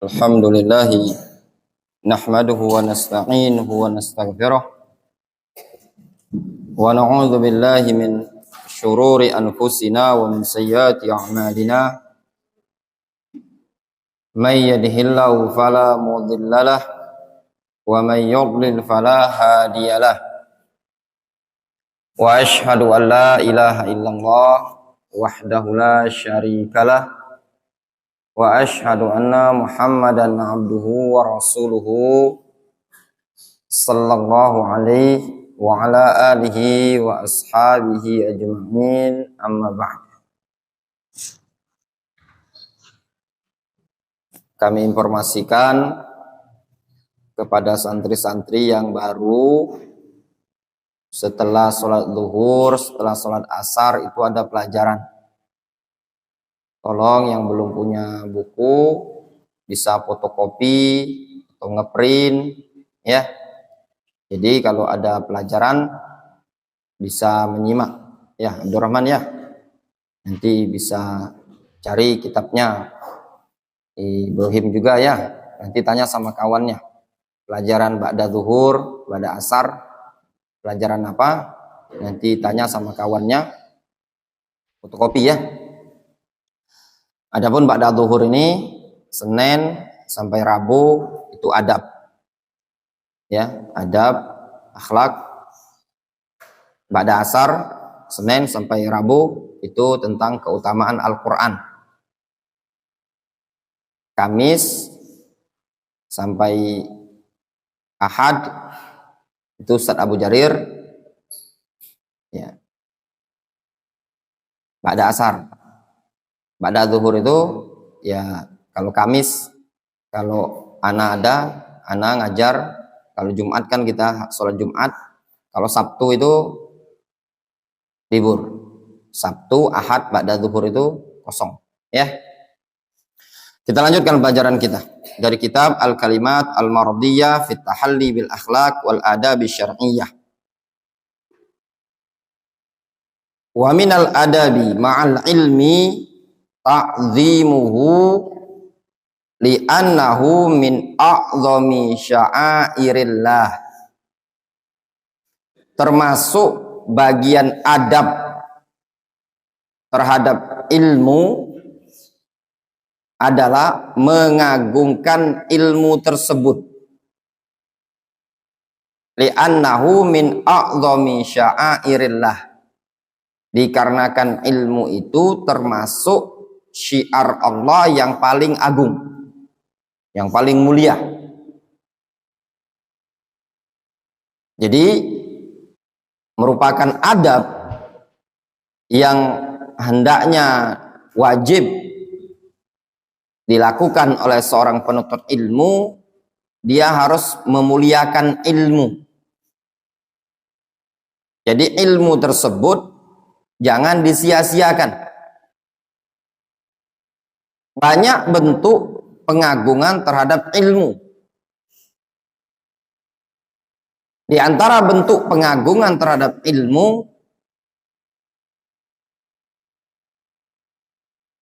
Alhamdulillahi nahmaduhu wa nasta'inuhu wa nastaghfiruh wa na'udzu billahi min syururi anfusina wa min sayyiati a'malina may yahdihillahu fala mudhillalah wa may yudlil fala hadiyalah wa asyhadu an la ilaha illallah wahdahu la syarikalah wa asyhadu anna Muhammadan abduhu wa rasuluhu sallallahu alaihi wa ala alihi wa ashabihi ajma'in, amma ba'd. Kami informasikan kepada santri-santri yang baru, setelah sholat zuhur, setelah sholat asar itu ada pelajaran. Tolong yang belum punya buku bisa fotokopi atau ngeprint ya. Jadi kalau ada pelajaran bisa menyimak ya, Abdurrahman ya. Nanti bisa cari kitabnya. Ibrahim juga ya. Nanti tanya sama kawannya. Pelajaran ba'da zuhur, ba'da asar, pelajaran apa? Nanti tanya sama kawannya. Fotokopi ya. Adapun ba'da zuhur ini Senin sampai Rabu itu adab. Ya, adab, akhlak. Ba'da asar Senin sampai Rabu itu tentang keutamaan Al-Qur'an. Kamis sampai Ahad itu Ustaz Abu Jarir. Ya. Ba'da asar. Ba'da zuhur itu ya kalau Kamis, kalau ana ada, ana ngajar. Kalau Jumat kan kita sholat Jumat. Kalau Sabtu itu libur. Sabtu, Ahad, ba'da zuhur itu kosong. Ya. Kita lanjutkan pelajaran kita dari kitab Al-Kalimat Al-Mardiyah fit Tahalli bil Akhlaq wal Adab Syar'iyyah. Wa minal adabi ma'al ilmi ta'zimuhu li'annahu min a'zami sya'airillah. Termasuk bagian adab terhadap ilmu adalah mengagungkan ilmu tersebut. Li'annahu min a'zami sya'airillah. Dikarenakan ilmu itu termasuk syiar Allah yang paling agung, yang paling mulia. Jadi merupakan adab yang hendaknya wajib dilakukan oleh seorang penuntut ilmu. Dia harus memuliakan ilmu. Jadi ilmu tersebut jangan disia-siakan. Banyak bentuk pengagungan terhadap ilmu. Di antara bentuk pengagungan terhadap ilmu,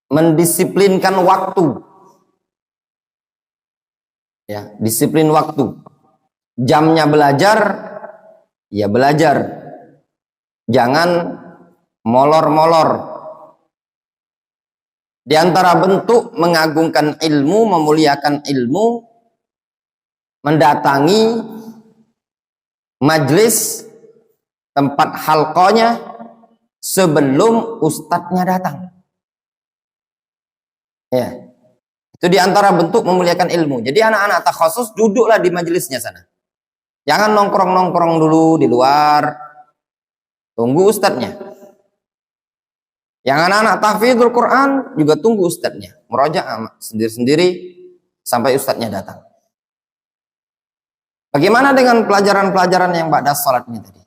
mendisiplinkan waktu. Ya, disiplin waktu. Jamnya belajar, ya belajar. Jangan molor-molor. Di antara bentuk mengagungkan ilmu, memuliakan ilmu, mendatangi majlis tempat halqanya sebelum ustadznya datang. Ya. Itu di antara bentuk memuliakan ilmu. Jadi anak-anak takhasus duduklah di majlisnya sana. Jangan nongkrong-nongkrong dulu di luar. Tunggu ustadznya. Yang anak-anak tahfidzul Quran juga tunggu ustadznya. Murojaah sendiri-sendiri sampai ustadznya datang. Bagaimana dengan pelajaran-pelajaran yang ba'da salat ini tadi?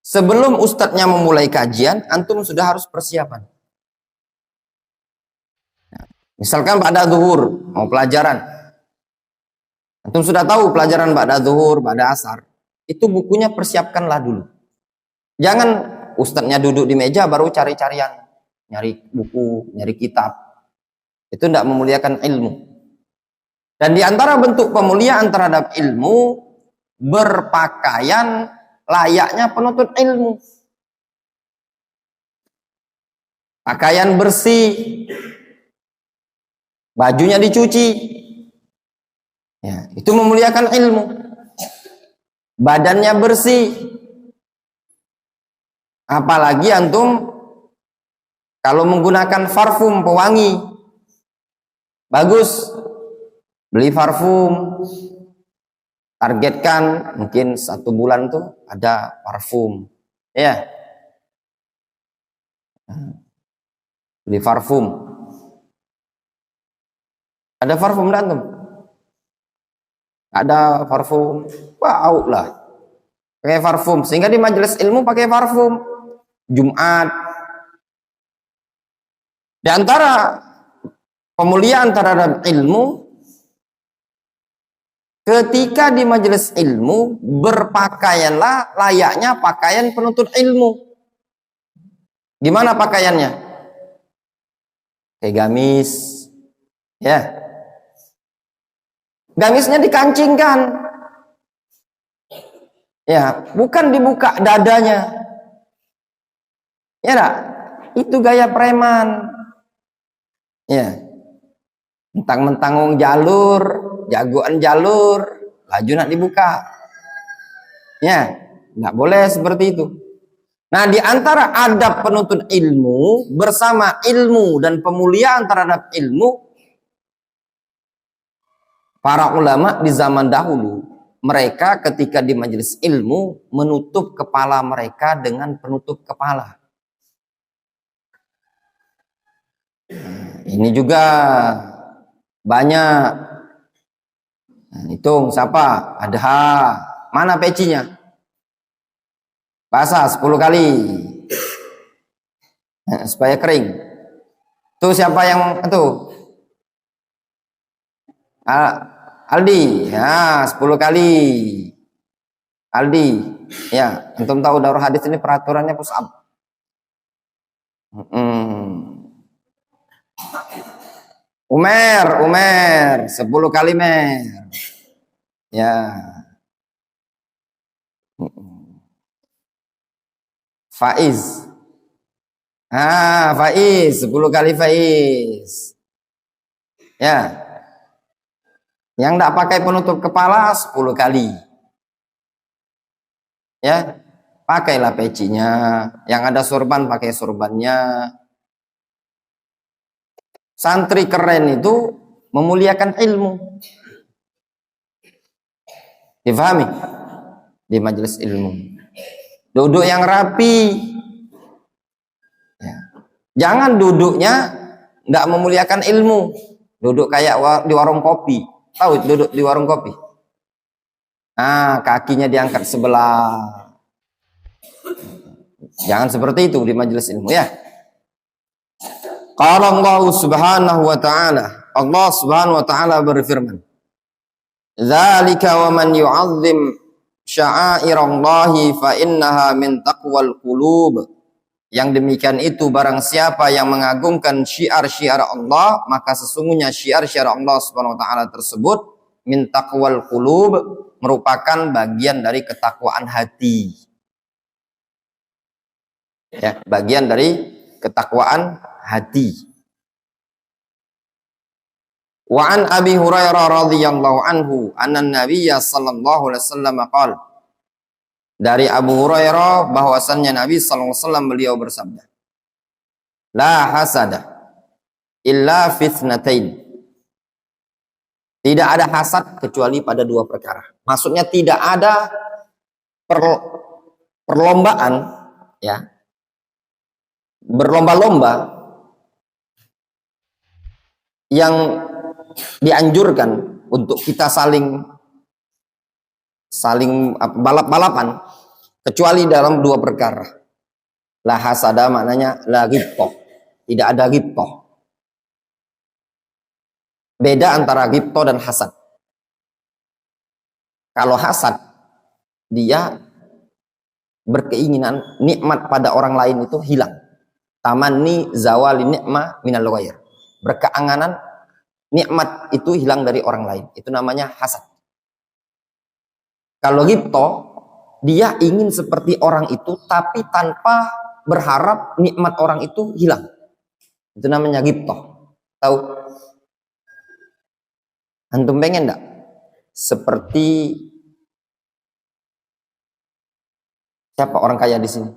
Sebelum ustadznya memulai kajian, antum sudah harus persiapan. Nah, misalkan ba'da zuhur, mau pelajaran. Antum sudah tahu pelajaran ba'da zuhur, ba'da asar. Itu bukunya persiapkanlah dulu. Jangan ustadznya duduk di meja baru cari-carian, nyari buku, nyari kitab. Itu tidak memuliakan ilmu. Dan di antara bentuk pemuliaan terhadap ilmu, berpakaian layaknya penuntut ilmu. Pakaian bersih, bajunya dicuci, ya, itu memuliakan ilmu. Badannya bersih, apalagi antum kalau menggunakan parfum pewangi, bagus, beli parfum, targetkan mungkin 1 bulan tuh ada parfum, ya, beli parfum. Ada parfum enggak antum? Ada parfum, bau lah, pakai parfum. Sehingga di majelis ilmu pakai parfum. Jumat. Di antara pemuliaan terhadap ilmu, ketika di majelis ilmu berpakaianlah layaknya pakaian penuntut ilmu. Gimana pakaiannya? Kayak gamis, ya. Gamisnya dikancingkan, ya, bukan dibuka dadanya, ya enggak? Itu gaya preman, ya. Mentang-mentang jalur, jagoan jalur, laju nak dibuka, ya, enggak boleh seperti itu. Nah, di antara adab penuntut ilmu bersama ilmu dan pemuliaan terhadap ilmu, para ulama di zaman dahulu, mereka ketika di majelis ilmu menutup kepala mereka dengan penutup kepala. Ini juga banyak. Nah, hitung siapa? Ada. Mana pecinya? Basah 10 kali. Nah, supaya kering. Tuh siapa yang itu? Aldi, ya, 10 kali. Aldi, ya, antum tahu daurah hadis ini peraturannya push up. Umer, 10 kali mer. Ya. Faiz. Faiz, 10 kali Faiz. Ya. Yang tidak pakai penutup kepala 10 kali. Ya, pakailah pecinya. Yang ada sorban pakai sorbannya. Santri keren itu memuliakan ilmu. Difahami? Di majelis ilmu. Duduk yang rapi. Ya. Jangan duduknya nggak memuliakan ilmu. Duduk kayak di warung kopi. Tahu duduk di warung kopi? Kakinya diangkat sebelah. Jangan seperti itu di majelis ilmu, ya. Qala Allah Subhanahu wa ta'ala. Allah Subhanahu wa ta'ala berfirman, "Dzalika wa man yu'azzim sya'airallahi fa innaha min taqwal qulub." Yang demikian itu barang siapa yang mengagungkan syiar-syiar Allah, maka sesungguhnya syiar-syiar Allah Subhanahu wa taala tersebut min taqwal qulub, merupakan bagian dari ketakwaan hati. Ya, bagian dari ketakwaan hati. Wa an Abi Hurairah radhiyallahu anhu anna Nabiyya sallallahu alaihi wasallam qala, dari Abu Hurairah bahwasannya Nabi sallallahu alaihi wasallam beliau bersabda, la hasada illa fitnatain. Tidak ada hasad kecuali pada 2 perkara. Maksudnya tidak ada perlombaan, ya, berlomba-lomba yang dianjurkan untuk kita saling balap-balapan kecuali dalam 2 perkara. La hasada maknanya la ghibthah. Tidak ada ghibthah. Beda antara ghibthah dan hasad. Kalau hasad, dia berkeinginan nikmat pada orang lain itu hilang. Tamanni zawali ni'mah minal ghair. Berkeanganan nikmat itu hilang dari orang lain. Itu namanya hasad. Kalau ghibto, dia ingin seperti orang itu tapi tanpa berharap nikmat orang itu hilang. Itu namanya ghibto. Tahu? Antum pengen enggak seperti siapa orang kaya di sini?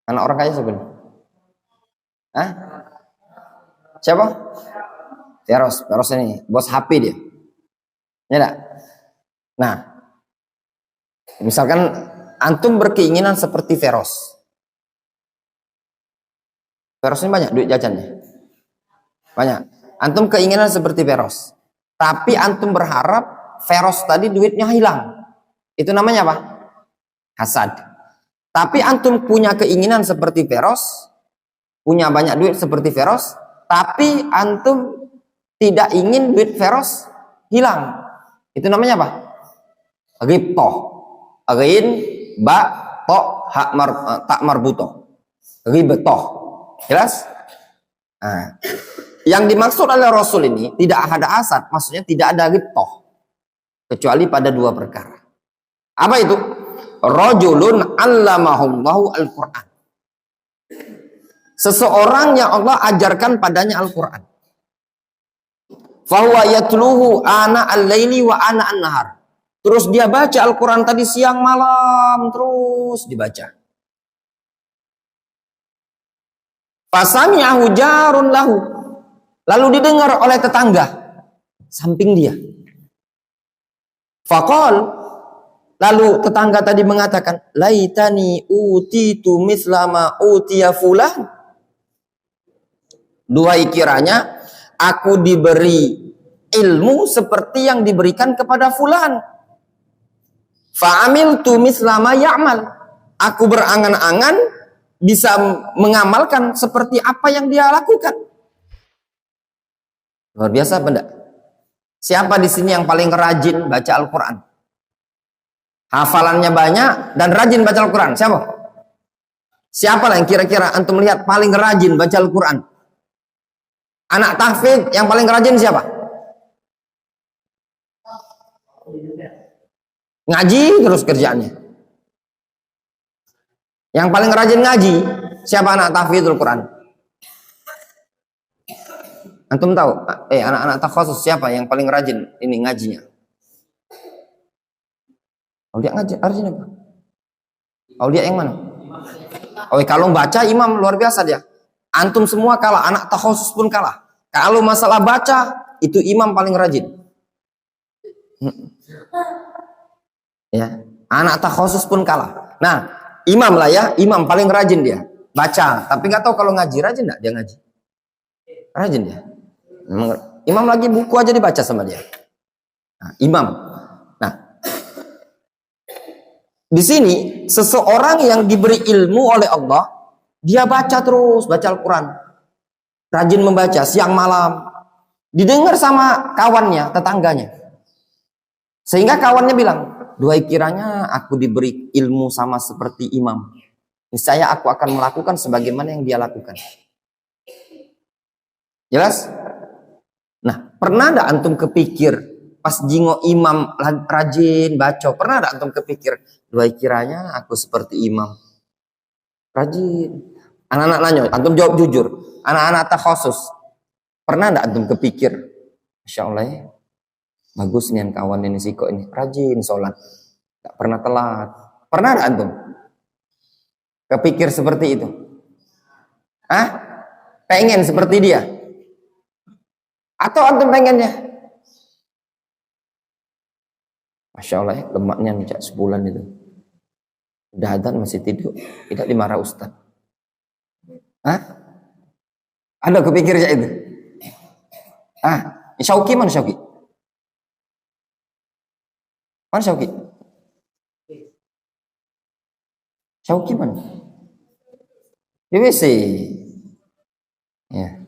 Anak orang kaya siapa? Hah? Siapa? Feros. Feros ini bos HP dia. Ya enggak? Nah, misalkan antum berkeinginan seperti Feros. Feros ini banyak duit jajannya. Banyak. Antum keinginan seperti Feros. Tapi antum berharap Feros tadi duitnya hilang. Itu namanya apa? Hasad. Tapi antum punya keinginan seperti Feros, punya banyak duit seperti Feros, tapi antum tidak ingin duit Feros hilang. Itu namanya apa? Ghibto. Ghin, ba, to, tak marbuto. Ghibto. Jelas? Nah, yang dimaksud oleh Rasul ini tidak ada hasad, maksudnya tidak ada ghibto. Kecuali pada dua perkara. Apa itu? Rajulun 'allamahullahu al-Qur'an. Seseorang yang Allah ajarkan padanya Al-Qur'an. Fahuwa yatluhu ana al-laili wa ana an-nahar. Terus dia baca Al-Qur'an tadi siang malam terus dibaca. Fasami'ahu jarun lahu. Lalu didengar oleh tetangga samping dia. Faqal, lalu tetangga tadi mengatakan, laitani utitu mislama utiya fulan. Duhai kiranya aku diberi ilmu seperti yang diberikan kepada fulan. Fa'amiltu mislama ya'mal. Aku berangan-angan bisa mengamalkan seperti apa yang dia lakukan. Luar biasa apa enggak? Siapa di sini yang paling rajin baca Al-Quran? Hafalannya banyak dan rajin baca Al-Quran. Siapa? Siapa lah yang kira-kira antum lihat paling rajin baca Al-Quran? Anak tahfidz yang paling rajin siapa? Ngaji terus kerjaannya. Yang paling rajin ngaji siapa? Anak tahfidzul Quran. Antum tahu? Anak-anak takhasus siapa yang paling rajin ini ngajinya? Aulia ngaji, rajin apa? Aulia yang mana? Oh, kalau baca imam luar biasa dia. Antum semua kalah, anak takhasus pun kalah. Kalau masalah baca itu imam paling rajin. Ya, anak takhasus pun kalah. Nah, imam lah ya, imam paling rajin dia baca. Tapi nggak tahu kalau ngaji rajin nggak dia ngaji? Rajin dia. Imam lagi buku aja dibaca sama dia. Nah, imam. Nah, di sini seseorang yang diberi ilmu oleh Allah, dia baca terus, baca Al-Quran, rajin membaca siang malam, didengar sama kawannya, tetangganya, sehingga kawannya bilang, duhai kiranya aku diberi ilmu sama seperti imam, niscaya aku akan melakukan sebagaimana yang dia lakukan. Jelas? Nah, pernah ada antum kepikir pas jingok imam rajin baca, pernah ada antum kepikir, duhai kiranya aku seperti imam rajin? Anak-anak nanya, antum jawab jujur. Anak-anak takhasus, pernah ada antum kepikir, Masya Allah ya, bagus nih kawan ini sih kok ini rajin sholat, gak pernah telat. Pernah ada antum kepikir seperti itu? Pengen seperti dia? Atau antum pengennya? Masya Allah ya, lemaknya sejak sebulan itu. Udah adzan masih tidur, tidak dimarah ustaz. Ada kepikir ya itu? Syauki mana Syauki? Mana Syauki? Syauki mana? Di WC. Ya.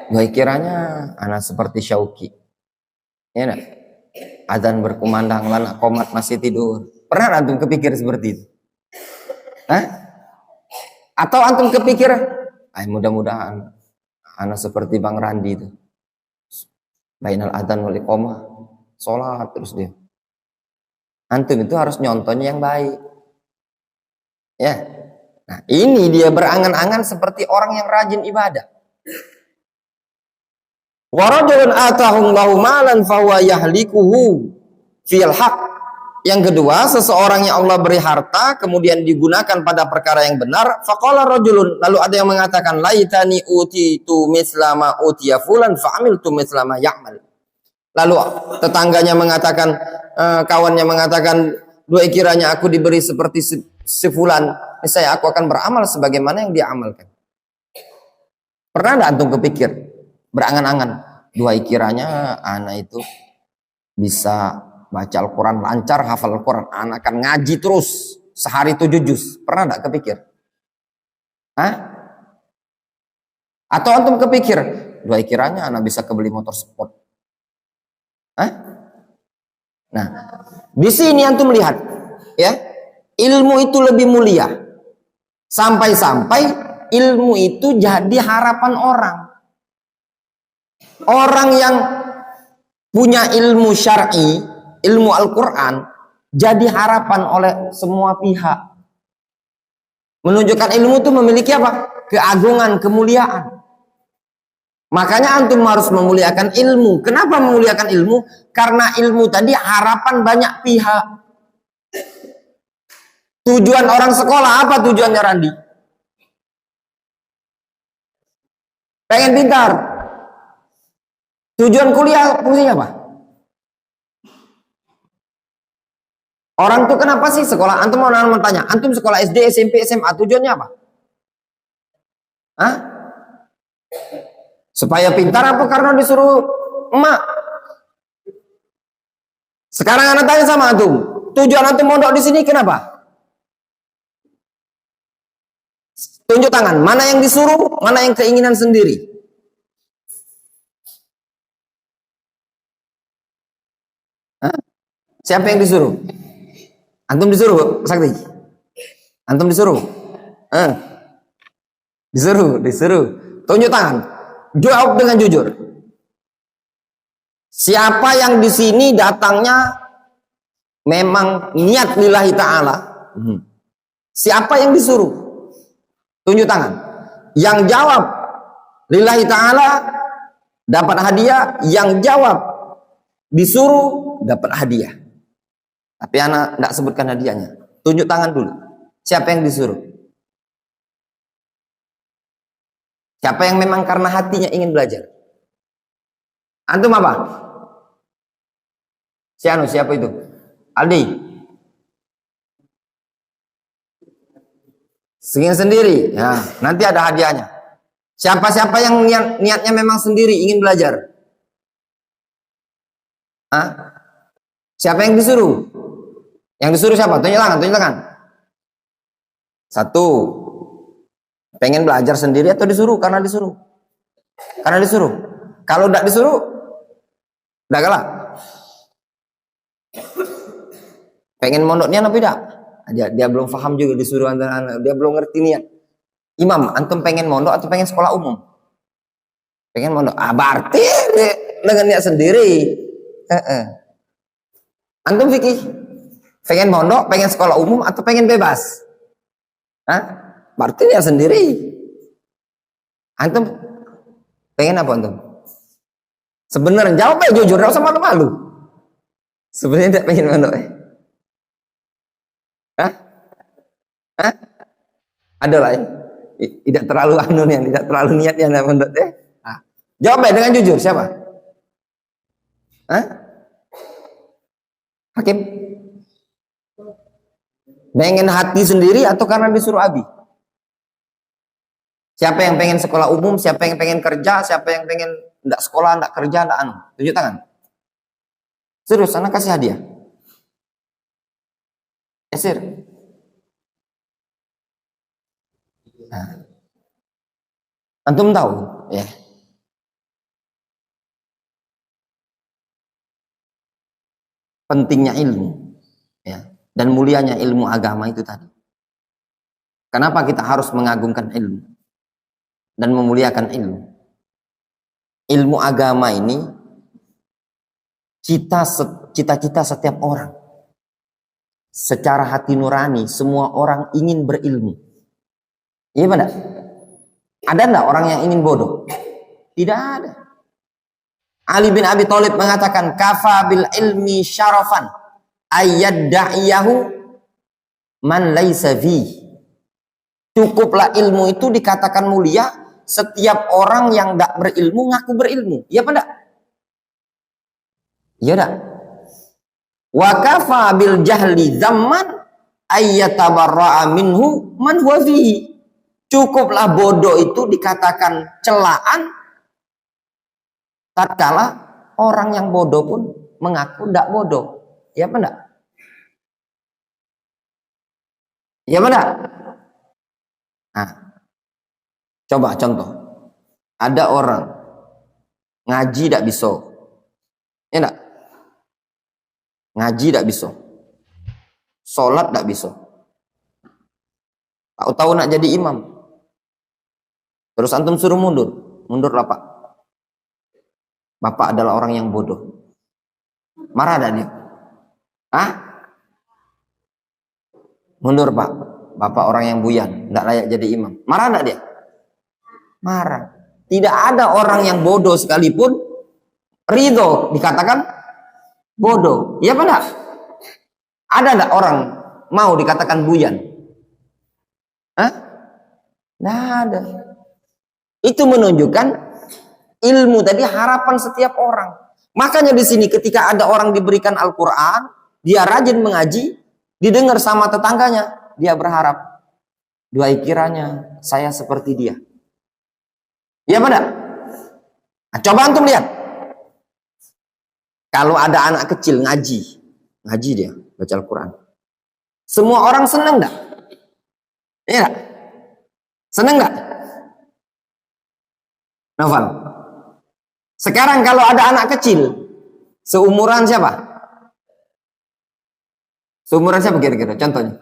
Duhai kiranya anak seperti Syauki. Ya nak? Adzan berkumandang, anak komat masih tidur. Pernah antum kepikir seperti itu? Atau antum kepikir, mudah-mudahan Anak seperti Bang Randi itu. Bainal adzan wal iqamah, sholat terus dia. Antum itu harus nyontohnya yang baik. Ya. Nah, ini dia berangan-angan seperti orang yang rajin ibadah. Wa rajulun atahullahu malan fahuwa yahlikuhu fil haq. Yang kedua, seseorang yang Allah beri harta kemudian digunakan pada perkara yang benar, faqala rajulun, lalu ada yang mengatakan laitani utitu misla ma utiya fulan fa amiltu misla ma ya'mal. Lalu tetangganya mengatakan, kawannya mengatakan, dua kiranya aku diberi seperti si fulan, saya aku akan beramal sebagaimana yang dia amalkan. Pernah enggak antum kepikir berangan-angan, dua kiranya anak itu bisa baca Al-Quran lancar, hafal Al-Quran, anak akan ngaji terus sehari 7 juz. Pernah enggak kepikir? Hah? Atau antum kepikir, dua kiranya anak bisa kebeli motor sport. Hah? Nah, di sini antum lihat, ya, ilmu itu lebih mulia. Sampai-sampai ilmu itu jadi harapan orang. Orang yang punya ilmu syar'i, ilmu Al-Quran, jadi harapan oleh semua pihak. Menunjukkan ilmu itu memiliki apa? Keagungan, kemuliaan. Makanya antum harus memuliakan ilmu. Kenapa memuliakan ilmu? Karena ilmu tadi harapan banyak pihak. Tujuan orang sekolah apa tujuannya, Randi? Pengen pintar. Tujuan kuliah fungsinya apa? Orang tuh kenapa sih sekolah? Antum mau tanya, antum sekolah SD, SMP, SMA tujuannya apa? Hah? Supaya pintar apa karena disuruh emak? Sekarang anak tanya sama antum, tujuan antum mondok di sini kenapa? Tunjuk tangan, mana yang disuruh, mana yang keinginan sendiri? Hah? Siapa yang disuruh? Antum disuruh, Sakti? Antum disuruh? Disuruh. Tunjuk tangan. Jawab dengan jujur. Siapa yang di sini datangnya memang niat lillahi ta'ala? Siapa yang disuruh? Tunjuk tangan. Yang jawab lillahi ta'ala dapat hadiah, yang jawab disuruh dapat hadiah. Tapi anak tidak sebutkan hadiahnya. Tunjuk tangan dulu. Siapa yang disuruh? Siapa yang memang karena hatinya ingin belajar? Antum apa? Siapa itu? Aldi. Ingin sendiri. Nah, nanti ada hadiahnya. Siapa-siapa yang niatnya memang sendiri ingin belajar? Hah? Siapa yang disuruh? Yang disuruh siapa? Tunjuk tangan. 1. Pengen belajar sendiri atau disuruh? Karena disuruh. Kalau tidak disuruh, tidak galak. Pengen mondok niat apa tidak? Dia belum paham juga disuruh anak-anak. Dia belum ngerti niat. Imam, antum pengen mondok atau pengen sekolah umum? Pengen mondok. Berarti dengan niat sendiri. Antum fikih, pengen mondok, pengen sekolah umum atau pengen bebas? Hah? Berarti niat sendiri. Antum pengen apa antum? Sebenarnya jawab aja jujur, enggak usah malu-malu. Sebenarnya tidak pengen mondok. Hah? Ada lah ya. Tidak terlalu tidak terlalu niatnya nak mondok deh. Jawab aja dengan jujur, siapa? Hah? Hakim? Pengen hati sendiri atau karena disuruh abi? Siapa yang pengen sekolah umum, siapa yang pengen kerja, siapa yang pengen enggak sekolah, enggak kerja, enggak anu? Tunjuk tangan. Serius, anak kasih hadiah. Esir. Nah. Antum tahu, ya. Pentingnya ilmu, ya, dan mulianya ilmu agama itu tadi. Kenapa kita harus mengagungkan ilmu dan memuliakan ilmu? ilmu agama ini cita-cita setiap orang. Secara hati nurani, semua orang ingin berilmu. Iya benar? Ada enggak orang yang ingin bodoh? Tidak ada. Ali bin Abi Thalib mengatakan, kafa bil ilmi syarafan ayyadda'iyahu man laisa fi. Cukuplah ilmu itu dikatakan mulia setiap orang yang enggak berilmu ngaku berilmu. Iya apa enggak? Iya enggak? Wa kafa bil jahli zaman ayyatabarra'a minhu man huwa fihi. Cukuplah bodoh itu dikatakan celaan tatkala orang yang bodoh pun mengaku tidak bodoh. Ya apa enggak? Ya apa enggak? Nah, coba contoh. Ada orang ngaji tidak bisa. Ya enggak? Ngaji tidak bisa. Sholat tidak bisa. Tahu-tahu nak jadi imam. Terus antum suruh mundur. Mundurlah Pak. Bapak adalah orang yang bodoh. Marah ada dia? Hah? Mundur Pak. Bapak orang yang buyan. Tidak layak jadi imam. Marah enggak dia? Marah. Tidak ada orang yang bodoh sekalipun ridho dikatakan bodoh. Iya apa enggak? Ada enggak orang mau dikatakan buyan? Hah? Tidak ada. Itu menunjukkan ilmu tadi harapan setiap orang. Makanya di sini ketika ada orang diberikan Al-Quran, dia rajin mengaji, didengar sama tetangganya, dia berharap, duai kiranya saya seperti dia. Iya apa enggak? Nah, coba antum lihat. Kalau ada anak kecil ngaji dia, baca Al-Quran. Semua orang senang enggak? Iya enggak? Senang enggak? Novel. Sekarang kalau ada anak kecil, seumuran siapa? Seumuran siapa kira-kira? Contohnya?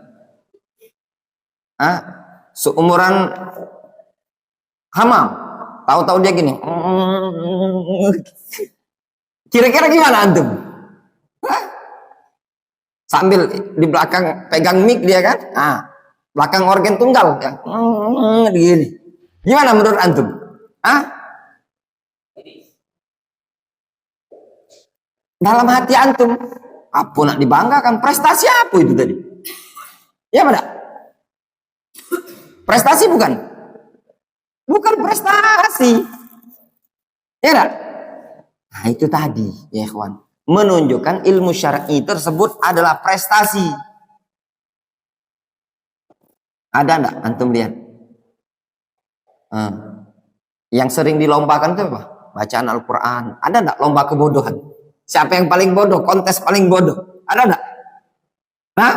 Hah? Seumuran Hamam. Tahu-tahu dia gini. Kira-kira gimana antum? Hah? Sambil di belakang pegang mic dia kan? Ah, belakang organ tunggal ya. Begini. Gimana menurut antum? Hah? Dalam hati antum, apa nak dibanggakan? Prestasi apa itu tadi? Ya mana? Prestasi bukan? Bukan prestasi. Ya enggak? Nah itu tadi ya ikhwan. Menunjukkan ilmu syar'i tersebut adalah prestasi. Ada enggak? Antum lihat. Yang sering dilombakan itu apa? Bacaan Al-Quran. Ada enggak lomba kebodohan? Siapa yang paling bodoh? Kontes paling bodoh. Ada enggak? Hah?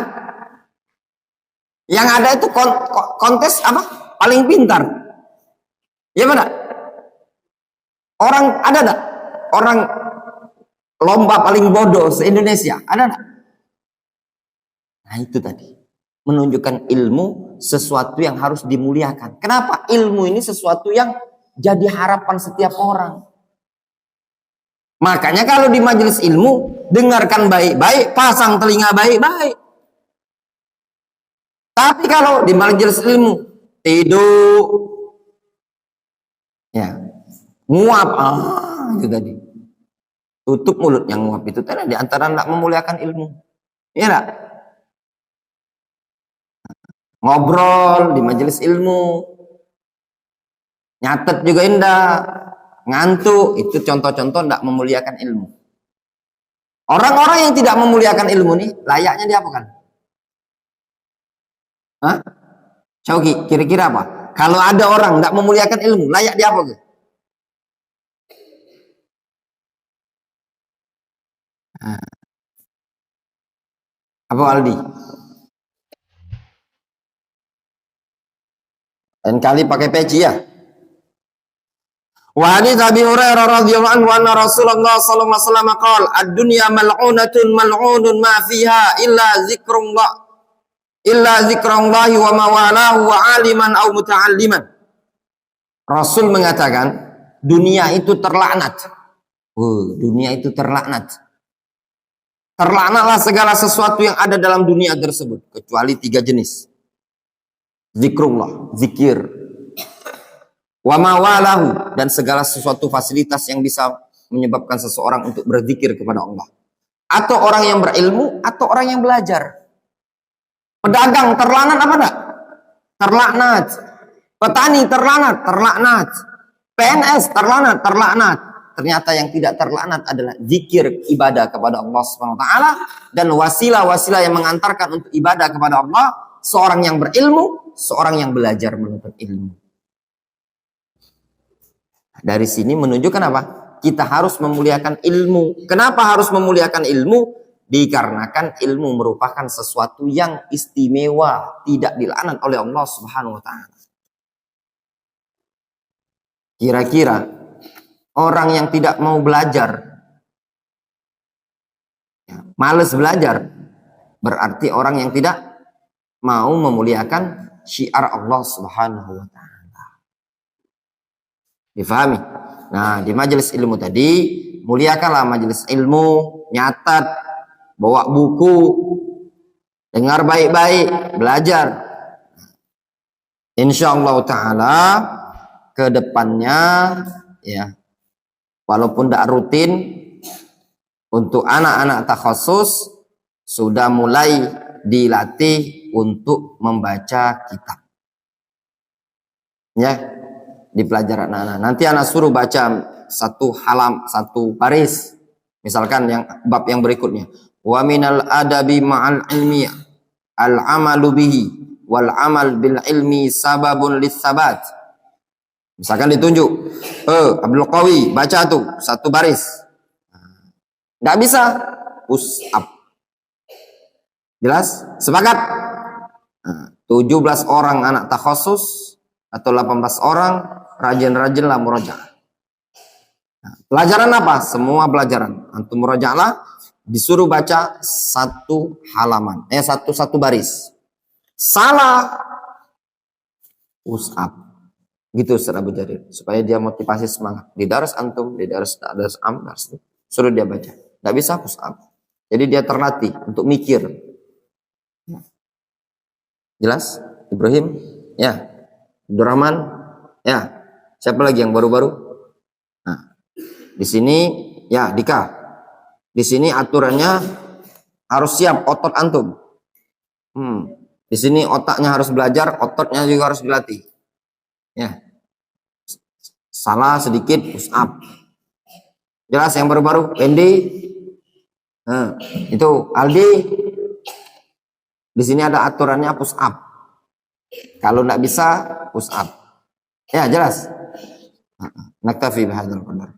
Yang ada itu kontes apa? Paling pintar. Ya mana? Orang ada enggak? Orang lomba paling bodoh se-Indonesia. Ada enggak? Nah itu tadi. Menunjukkan ilmu sesuatu yang harus dimuliakan. Kenapa? Ilmu ini sesuatu yang jadi harapan setiap orang. Makanya kalau di majelis ilmu, dengarkan baik-baik, pasang telinga baik-baik. Tapi kalau di majelis ilmu, tidur, ya, nguap, itu tadi. Tutup mulut yang nguap itu tadi, di antara tidak memuliakan ilmu. Ya enggak? Ngobrol di majelis ilmu, nyatet juga indah. Ngantuk, itu contoh-contoh tidak memuliakan ilmu. Orang-orang yang tidak memuliakan ilmu nih, layaknya diapakan? Hah? Coki, kira-kira apa? Kalau ada orang tidak memuliakan ilmu, layak diapakan? Apa Aldi? Dan kali pakai peci ya? Wa hadits Abi Hurairah radhiyallahu anhu anna Rasulullah sallallahu alaihi wasallam qala ad-dunya mal'unatun mal'unun ma fiha illa zikrullah wa mawalahu wa aliman aw muta'alliman. Rasul mengatakan dunia itu terlaknat. Dunia itu terlaknat. Terlaknatlah segala sesuatu yang ada dalam dunia tersebut, kecuali 3 jenis. Zikrullah, zikir. Wa mawalahu, dan segala sesuatu fasilitas yang bisa menyebabkan seseorang untuk berzikir kepada Allah. Atau orang yang berilmu, atau orang yang belajar. Pedagang terlaknat apa enggak? Terlaknat. Petani terlaknat, terlaknat. PNS terlaknat, terlaknat. Ternyata yang tidak terlaknat adalah zikir, ibadah kepada Allah Subhanahu wa taala, dan wasilah-wasilah yang mengantarkan untuk ibadah kepada Allah, seorang yang berilmu, seorang yang belajar menuntut ilmu. Dari sini menunjukkan apa? Kita harus memuliakan ilmu. Kenapa harus memuliakan ilmu? Dikarenakan ilmu merupakan sesuatu yang istimewa, tidak dilaknat oleh Allah Subhanahu wa taala. Kira-kira orang yang tidak mau belajar, malas belajar, berarti orang yang tidak mau memuliakan syiar Allah Subhanahu wa taala. Difahami? Nah, di majelis ilmu tadi, muliakanlah majelis ilmu, nyatat, bawa buku, dengar baik-baik, belajar. Insyaallah taala ke depannya ya, walaupun tidak rutin, untuk anak-anak takhasus sudah mulai dilatih untuk membaca kitab. Ya, di pelajaran anak. Nanti anak suruh baca 1 baris. Misalkan yang bab yang berikutnya. Wa minal adabi ma'al ilmi al-amalu bihi wal amal bil ilmi sababun lis-sabat. Misalkan ditunjuk, Abdul Qawi baca tuh 1 baris. Nggak bisa, push up. Jelas? Sepakat? 17 orang anak takhasus atau 18 orang, rajin-rajinlah murojaah. Pelajaran apa? Semua pelajaran. Antum murojaahlah, disuruh baca 1 halaman, satu baris. Salah, push up. Gitu Ustaz Abu Jarir, supaya dia motivasi semangat. Di daras antum, di daras suruh dia baca. Nggak bisa push up. Jadi dia terlatih untuk mikir. Jelas? Ibrahim? Ya. Abdurrahman? Ya. Siapa lagi yang baru-baru? Nah, di sini ya Dika. Di sini aturannya harus siap otot antum. Di sini otaknya harus belajar, ototnya juga harus dilatih. Ya. Salah sedikit push up. Jelas yang baru-baru? Wendy? Itu Aldi. Di sini ada aturannya push up. Kalau tidak bisa push up. Ya jelas. Naktafi bihadzal qadar.